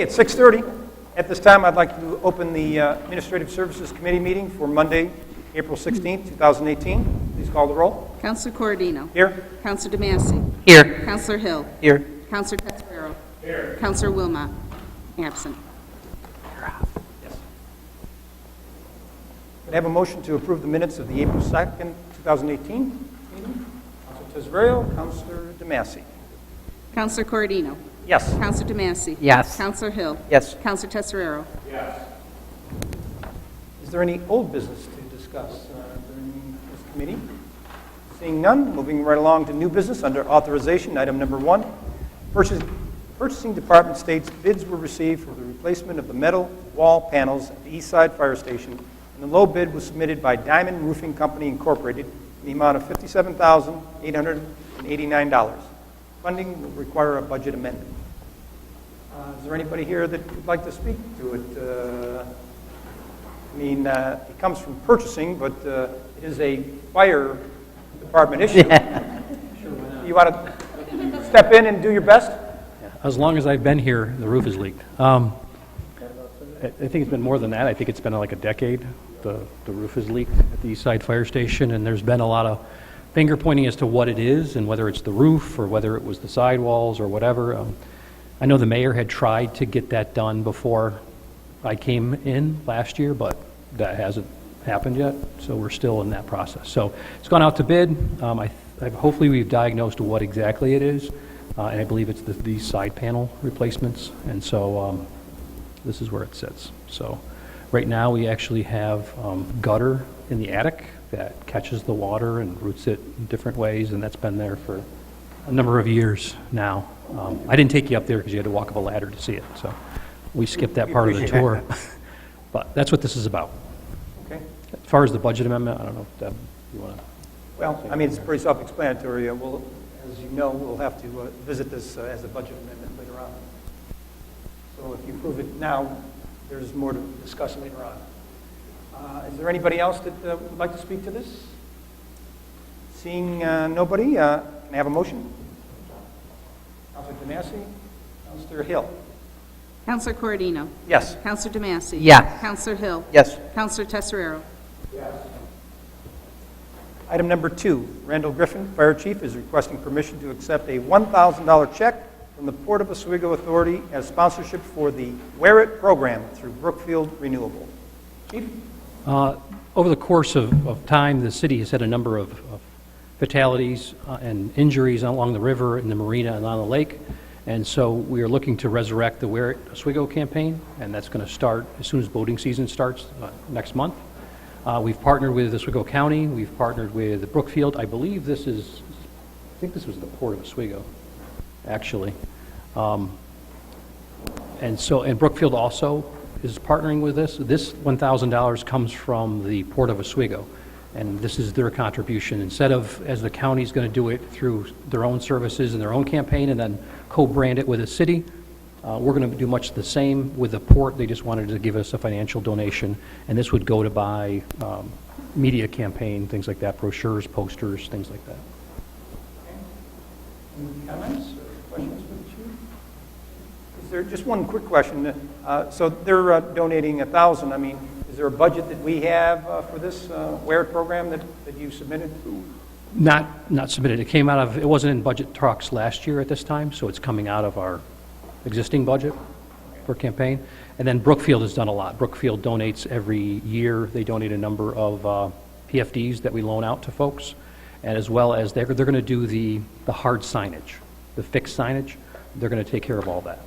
it's 6:30. At this time, I'd like to open the Administrative Services Committee meeting for Monday, April 16th, 2018. Please call the roll. Councilor Corradino. Here. Councilor DeMassey. Here. Councilor Hill. Here. Councilor Tetzero. Here. Councilor Wilmot. Absent. Yes. Could I have a motion to approve the minutes of the April 2nd, 2018 meeting? Councilor Tezzarello, Councilor DeMassey. Councilor Corradino. Yes. Councilor DeMassey. Yes. Councilor Hill. Yes. Councilor Tetzero. Is there any old business to discuss during this committee? Seeing none, moving right along to new business under authorization, item number 1. Purchasing Department states bids were received for the replacement of the metal wall panels at the East Side Fire Station, and the low bid was submitted by Diamond Roofing Company Incorporated in the amount of $57,889. Funding will require a budget amendment. Is there anybody here that would like to speak to it? It comes from purchasing, but it is a fire department issue. You want to step in and do your best? As long as I've been here, the roof has leaked. I think it's been more than that. I think it's been like a decade. The roof has leaked at the East Side Fire Station, and there's been a lot of finger pointing as to what it is and whether it's the roof or whether it was the sidewalls or whatever. I know the mayor had tried to get that done before I came in last year, but that hasn't happened yet, so we're still in that process. So it's gone out to bid. Hopefully we've diagnosed what exactly it is, and I believe it's these side panel replacements, and so this is where it sits. So right now we actually have gutter in the attic that catches the water and routes it in different ways, and that's been there for a number of years now. I didn't take you up there because you had to walk up a ladder to see it, so we skipped that part of the tour. But that's what this is about. Okay. As far as the budget amendment, I don't know if Deb, you want to... Well, it's pretty self-explanatory. As you know, we'll have to visit this as a budget amendment later on. So if you approve it now, there's more to discuss later on. Is there anybody else that would like to speak to this? Seeing nobody, can I have a motion? Councilor DeMassey, Councilor Hill. Councilor Corradino. Yes. Councilor DeMassey. Yes. Councilor Hill. Yes. Councilor Tetzero. Item number 2, Randall Griffin, Fire Chief, is requesting permission to accept a $1,000 check from the Port of Oswego Authority as sponsorship for the Wear It program through Brookfield Renewable. Chief? Over the course of time, the city has had a number of fatalities and injuries along the river, in the marina, and on the lake. And so we are looking to resurrect the Wear It Oswego campaign, and that's going to start as soon as boating season starts next month. We've partnered with Oswego County. We've partnered with Brookfield. I think this was the Port of Oswego, actually. And Brookfield also is partnering with this. This $1,000 comes from the Port of Oswego, and this is their contribution. Instead of, as the county's going to do it through their own services and their own campaign and then co-brand it with the city, we're going to do much the same with the port. They just wanted to give us a financial donation, and this would go to buy media campaign, things like that, brochures, posters, things like that. Any comments or questions for the chief? Is there just one quick question? So they're donating $1,000. Is there a budget that we have for this Wear It program that you submitted? Not submitted. It came out of, it wasn't in budget talks last year at this time, so it's coming out of our existing budget for campaign. And then Brookfield has done a lot. Brookfield donates every year. They donate a number of PFDs that we loan out to folks, and as well as they're going to do the hard signage, the fixed signage. They're going to take care of all that.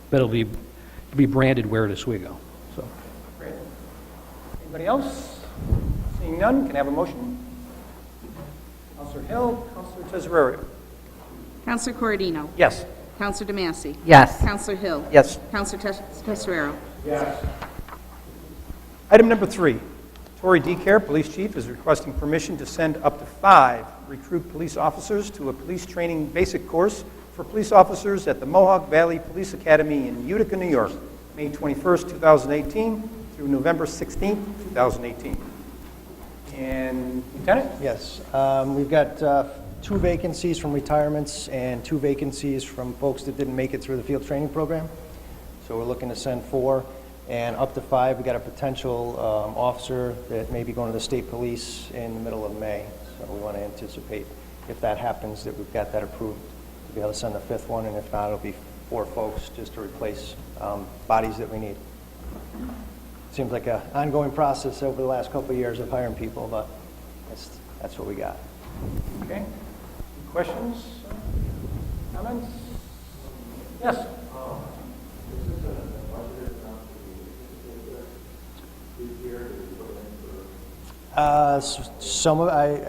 But it'll be branded Wear It Oswego. So. Great. Anybody else? Seeing none, can I have a motion? Councilor Hill, Councilor Tezzarello. Councilor Corradino. Yes. Councilor DeMassey. Yes. Councilor Hill. Yes. Councilor Tetzero. Item number 3, Tory DeCare, Police Chief, is requesting permission to send up to 5 recruit police officers to a police training basic course for police officers at the Mohawk Valley Police Academy in Utica, New York, May 21st, 2018 through November 16th, 2018. And Lieutenant? Yes, we've got 2 vacancies from retirements and 2 vacancies from folks that didn't make it through the field training program. So we're looking to send 4, and up to 5. We got a potential officer that may be going to the state police in the middle of May. So we want to anticipate, if that happens, that we've got that approved to be able to send a 5th one, and if not, it'll be 4 folks just to replace bodies that we need. Seems like an ongoing process over the last couple of years of hiring people, but that's what we got. Okay. Any questions? Comments? Yes?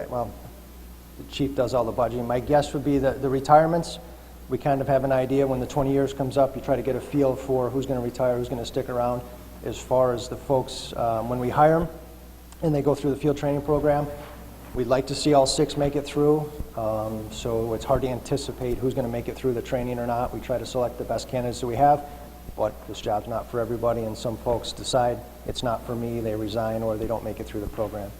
Well, the chief does all the budgeting. My guess would be that the retirements, we kind of have an idea when the 20 years comes up, you try to get a feel for who's going to retire, who's going to stick around. As far as the folks, when we hire them and they go through the field training program, we'd like to see all 6 make it through. So it's hard to anticipate who's going to make it through the training or not. We try to select the best candidates that we have, but this job's not for everybody, and some folks decide it's not for me, they resign, or they don't make it through the program.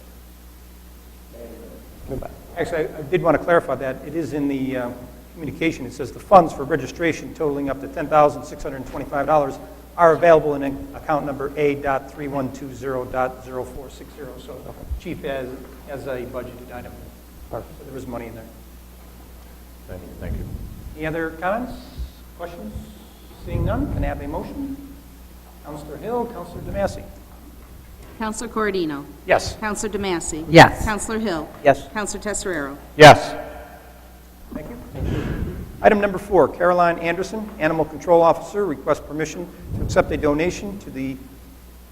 Goodbye. Actually, I did want to clarify that. It is in the communication. It says the funds for registration totaling up to $10,625 are available in account number A.3120.0460. So Chief has a budgeted item. So there is money in there. Thank you. Any other comments, questions? Seeing none, can I have a motion? Counselor Hill, Counselor DeMassey. Counselor Corradino. Yes. Counselor DeMassey. Yes. Counselor Hill. Yes. Counselor Tesoriero. Yes. Thank you. Item number 4, Caroline Anderson, Animal Control Officer, requests permission to accept a donation to the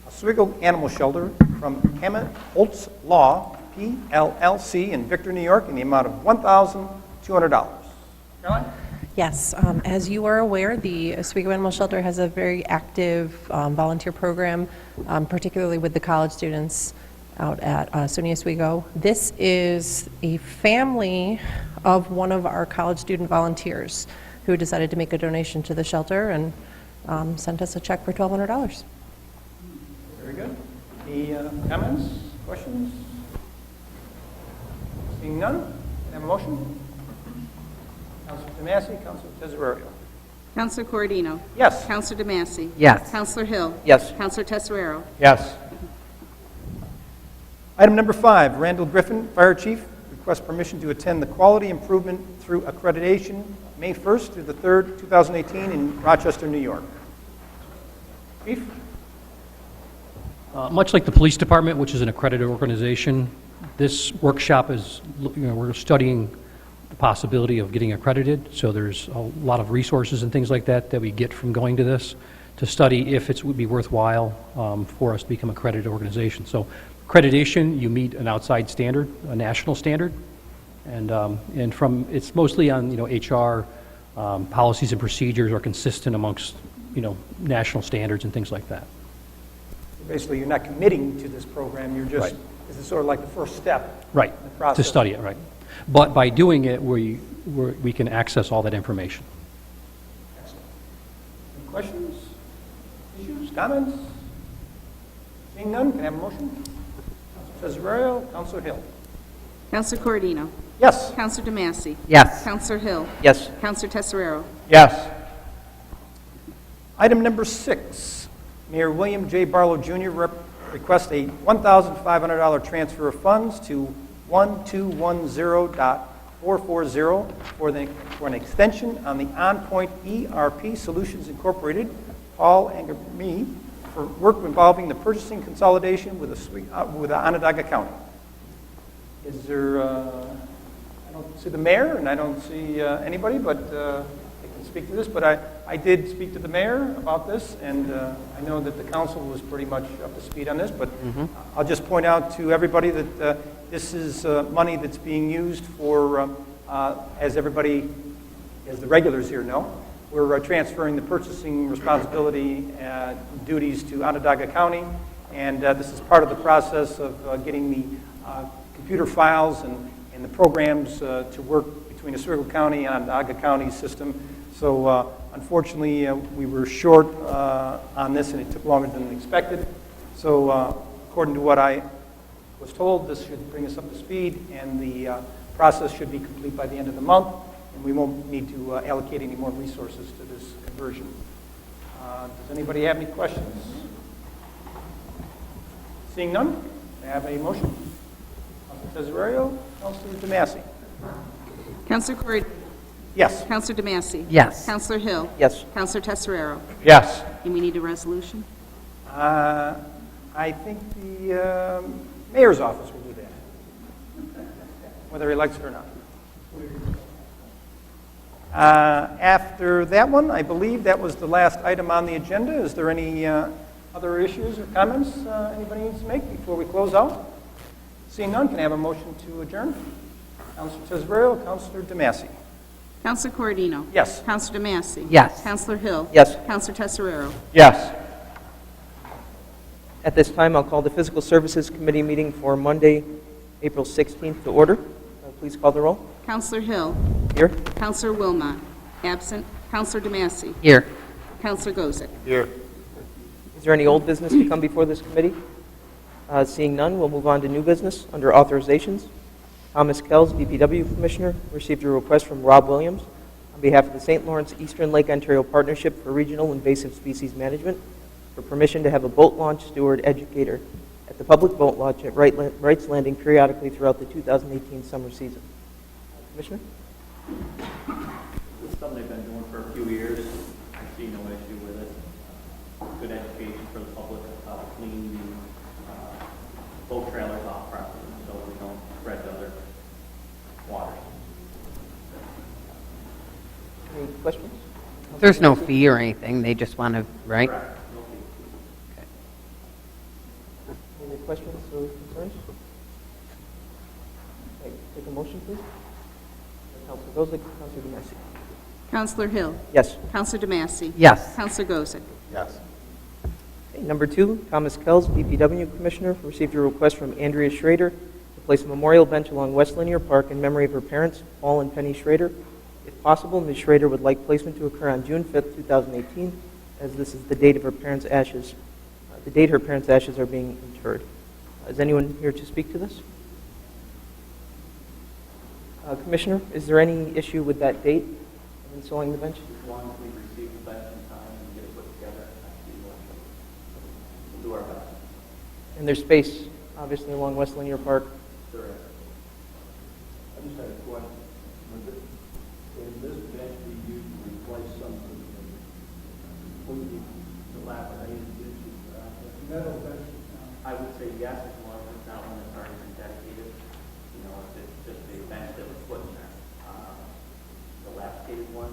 Oswego Animal Shelter from Hammett Holtz Law, PLLC, in Victor, New York, in the amount of $1,200. Caroline? Yes, as you are aware, the Oswego Animal Shelter has a very active volunteer program, particularly with the college students out at SUNY Oswego. This is a family of one of our college student volunteers who decided to make a donation to the shelter and sent us a check for $1,200. Very good. Any comments, questions? Seeing none, can I have a motion? Counselor DeMassey, Counselor Tesorario. Counselor Corradino. Yes. Counselor DeMassey. Yes. Counselor Hill. Yes. Counselor Tesoriero. Yes. Item number 5, Randall Griffin, Fire Chief, requests permission to attend the Quality Improvement through Accreditation, May 1st through the 3rd, 2018, in Rochester, New York. Chief? Much like the police department, which is an accredited organization, this workshop is, we're studying the possibility of getting accredited, so there's a lot of resources and things like that that we get from going to this to study if it would be worthwhile for us to become an accredited organization. So accreditation, you meet an outside standard, a national standard, and from it's mostly on HR policies and procedures are consistent amongst national standards and things like that. Basically, you're not committing to this program, you're just, Right. this is sort of like the first step Right, in the process. to study it, right. But by doing it, we can access all that information. Excellent. Any questions, issues, comments? Seeing none, can I have a motion? Counselor Tesorario, Counselor Hill. Counselor Corradino. Yes. Counselor DeMassey. Yes. Counselor Hill. Yes. Counselor Tesoriero. Yes. Item number 6, Mayor William J. Barlow Jr. requests a $1,500 transfer of funds to 1210.440 for an extension on the OnPoint ERP Solutions Incorporated, Paul and me, for work involving the purchasing consolidation with Onondaga County. Is there, I don't see the mayor and I don't see anybody, but I can speak to this, but I did speak to the mayor about this, and I know that the council was pretty much up to speed on this, but I'll just point out to everybody that this is money that's being used for, as everybody, as the regulars here know, we're transferring the purchasing responsibility duties to Onondaga County, and this is part of the process of getting the computer files and the programs to work between Oswego County and Onondaga County system. So unfortunately, we were short on this, and it took longer than expected. So according to what I was told, this should bring us up to speed, and the process should be complete by the end of the month, and we won't need to allocate any more resources to this conversion. Does anybody have any questions? Seeing none, may I have a motion? Councilor Tesorio, Councilor DeMassey. Counselor Corrigan. Yes. Counselor DeMassey. Yes. Counselor Hill. Yes. Counselor Tesarero. Yes. And we need a resolution? I think the mayor's office will do that, whether he likes it or not. After that one, I believe that was the last item on the agenda. Is there any other issues or comments anybody needs to make before we close out? Seeing none, can I have a motion to adjourn? Councilor Tesorio, Councilor DeMassey. Counselor Corradino. Yes. Counselor DeMassey. Yes. Counselor Hill. Yes. Counselor Tesarero. Yes. At this time, I'll call the Physical Services Committee meeting for Monday, April 16th to order. Please call the roll. Counselor Hill. Here. Counselor Wilmot. Absent. Counselor DeMassey. Here. Counselor Gozick. Here. Is there any old business to come before this committee? Seeing none, we'll move on to new business under authorizations. Thomas Kells, DPW Commissioner, received a request from Rob Williams on behalf of the St. Lawrence Eastern Lake Ontario Partnership for Regional Invasive Species Management for permission to have a boat launch steward educator at the public boat launch at Wrights Landing periodically throughout the 2018 summer season. Commissioner? It's something they've been doing for a few years. I see no issue with it. Good education for the public of how to clean the boat trailers off properly so we don't spread to other waters. Any questions? There's no fee or anything, they just want to, right? Correct. No fee. Any questions or concerns? Okay, take a motion, please. Councilor Gozick, Councilor DeMassey. Counselor Hill. Yes. Counselor DeMassey. Yes. Counselor Gozick. Yes. Okay, number 2, Thomas Kells, DPW Commissioner, received a request from Andrea Schrader to place a memorial bench along West Linear Park in memory of her parents, Paul and Penny Schrader. If possible, Ms. Schrader would like placement to occur on June 5th, 2018, as this is the date of her parents' ashes. The date her parents' ashes are being interred. Is anyone here to speak to this? Commissioner, is there any issue with that date of installing the bench? As long as we receive the bench in time and get it put together, I see no issue. We'll do our best. And there's space, obviously, along West Linear Park. There is. I just had a question. Can this bench be used to replace something that completely dilapidated ditches that are out there? Metal bench. I would say yes, as long as it's not one that's already been dedicated. You know, if it's just a bench that was put in there. The dilapidated one,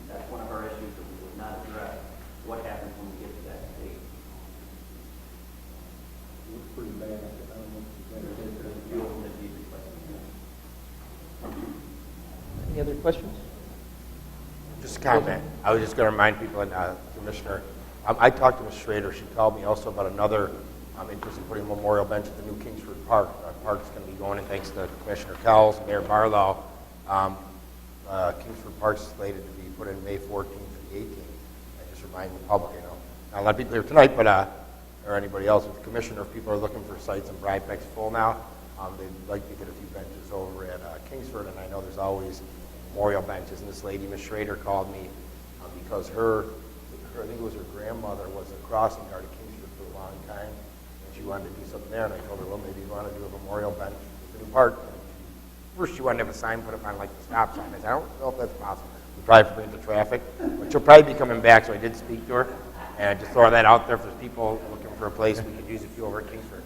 that's one of our issues that we would not address. What happens when we get to that stage? It looks pretty bad. I don't know if it's There's a few of them that need replacement. Any other questions? Just a comment. I was just going to remind people, and Commissioner, I talked to Ms. Schrader. She called me also about another interest in putting a memorial bench at the new Kingsford Park. Park's going to be going in thanks to Commissioner Kells, Mayor Barlow. Kingsford Park's slated to be put in May 14th and the 18th. I just remind the public, not a lot of people here tonight, but or anybody else with the Commissioner, if people are looking for sites in Brypex full now, they'd like to get a few benches over at Kingsford, and I know there's always memorial benches. And this lady, Ms. Schrader, called me because I think it was her grandmother was a crossing guard at Kingsford for a long time, and she wanted to do something there, and I told her, well, maybe you want to do a memorial bench at the new park. First, she wanted to have a sign put up on, like, the stop sign. I said, I don't know if that's possible. We probably put into traffic, but she'll probably be coming back, so I did speak to her, and just throw that out there. If there's people looking for a place, we could use a few over at Kingsford.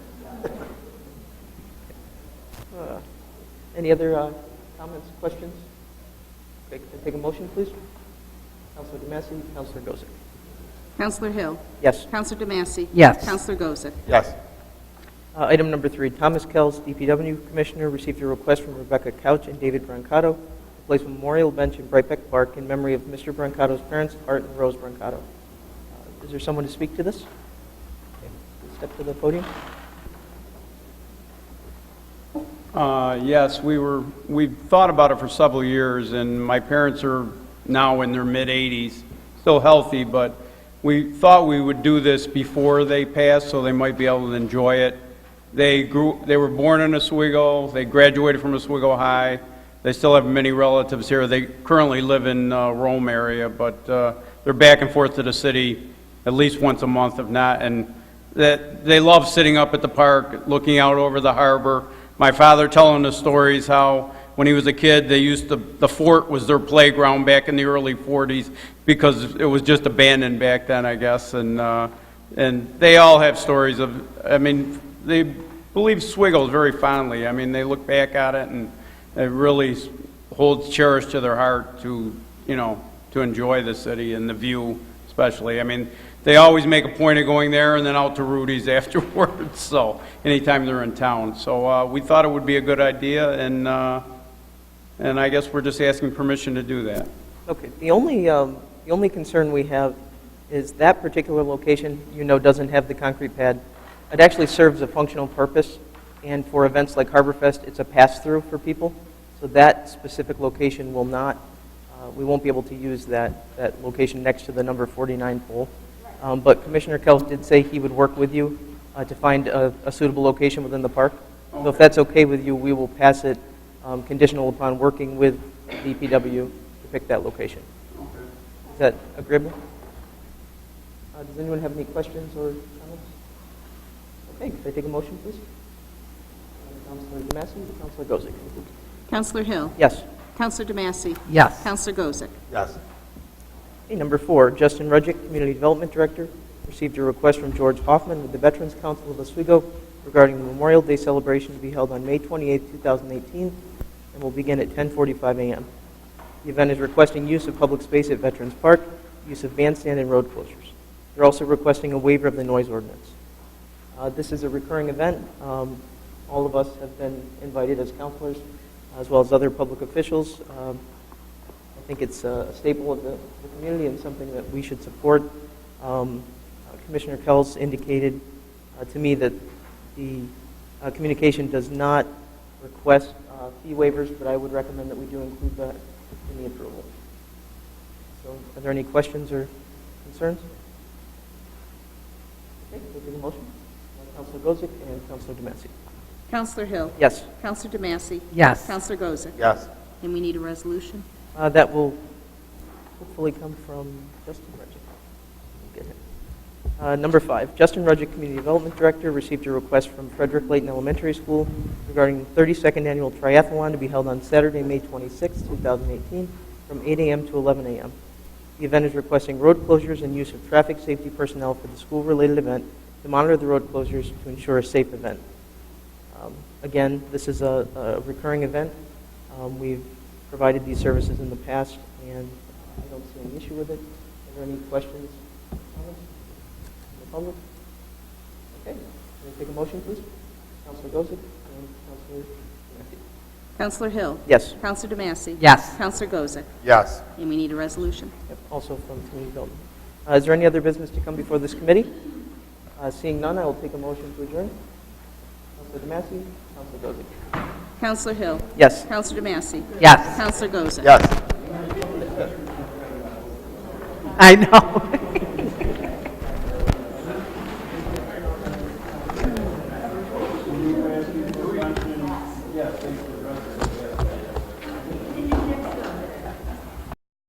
Any other comments, questions? Okay, can I take a motion, please? Councilor DeMassey, Councilor Gozick. Counselor Hill. Yes. Counselor DeMassey. Yes. Counselor Gozick. Yes. Item number 3, Thomas Kells, DPW Commissioner, received a request from Rebecca Couch and David Brancato to place a memorial bench in Brightbeck Park in memory of Mr. Brancato's parents, Art and Rose Brancato. Is there someone to speak to this? Okay, please step to the podium. Yes, we've thought about it for several years, and my parents are now in their mid-80s, still healthy, but we thought we would do this before they passed so they might be able to enjoy it. They were born in Oswego, they graduated from Oswego High, they still have many relatives here. They currently live in Rome area, but they're back and forth to the city at least once a month, if not, and that they love sitting up at the park, looking out over the harbor. My father telling the stories how when he was a kid, the fort was their playground back in the early 40s because it was just abandoned back then, I guess. And they all have stories of, I mean, they believe Swiggles very fondly. I mean, they look back at it and it really holds cherished to their heart to, you know, to enjoy the city and the view especially. I mean, they always make a point of going there and then out to Rudy's afterwards, so anytime they're in town. So we thought it would be a good idea, and I guess we're just asking permission to do that. Okay, the only concern we have is that particular location, you know, doesn't have the concrete pad. It actually serves a functional purpose, and for events like Harborfest, it's a pass-through for people. So that specific location will not, we won't be able to use that location next to the number 49 pole. But Commissioner Kels did say he would work with you to find a suitable location within the park. So if that's okay with you, we will pass it conditional upon working with DPW to pick that location. Is that agreeable? Does anyone have any questions or comments? Okay, could I take a motion, please? Councilor DeMasi, Councilor Gozick. Counselor Hill. Yes. Counselor DeMassey. Yes. Counselor Gozick. Yes. Okay, number 4, Justin Rudgick, Community Development Director, received a request from George Hoffman with the Veterans Council of Oswego regarding the Memorial Day celebration to be held on May 28, 2018, and will begin at 10:45 a.m. The event is requesting use of public space at Veterans Park, use of bandstand and road closures. They're also requesting a waiver of the noise ordinance. This is a recurring event. All of us have been invited as counselors, as well as other public officials. I think it's a staple of the community and something that we should support. Commissioner Kels indicated to me that the communication does not request fee waivers, but I would recommend that we do include that in the approval. So are there any questions or concerns? Okay, we'll take a motion. Councilor Gozick and Councilor DeMassey. Counselor Hill. Yes. Counselor DeMassey. Yes. Counselor Gozick. Yes. And we need a resolution. That will hopefully come from Justin Rudgick. We'll get him. Number 5, Justin Rudgick, Community Development Director, received a request from Frederick Layton Elementary School regarding the 32nd Annual Triathlon to be held on Saturday, May 26, 2018, from 8 a.m. to 11 a.m. The event is requesting road closures and use of traffic safety personnel for the school-related event to monitor the road closures to ensure a safe event. Again, this is a recurring event. We've provided these services in the past, and I don't see any issue with it. Are there any questions, comments from the public? Okay, can I take a motion, please? Councilor Gozick and Councilor DeMassey. Counselor Hill. Yes. Counselor DeMassey. Yes. Counselor Gozick. Yes. And we need a resolution. Yep, also from Community Development. Is there any other business to come before this committee? Seeing none, I will take a motion to adjourn. Councilor DeMassey, Councilor Gozick. Counselor Hill. Yes. Counselor DeMassey. Yes. Counselor Gozick. Yes. I know.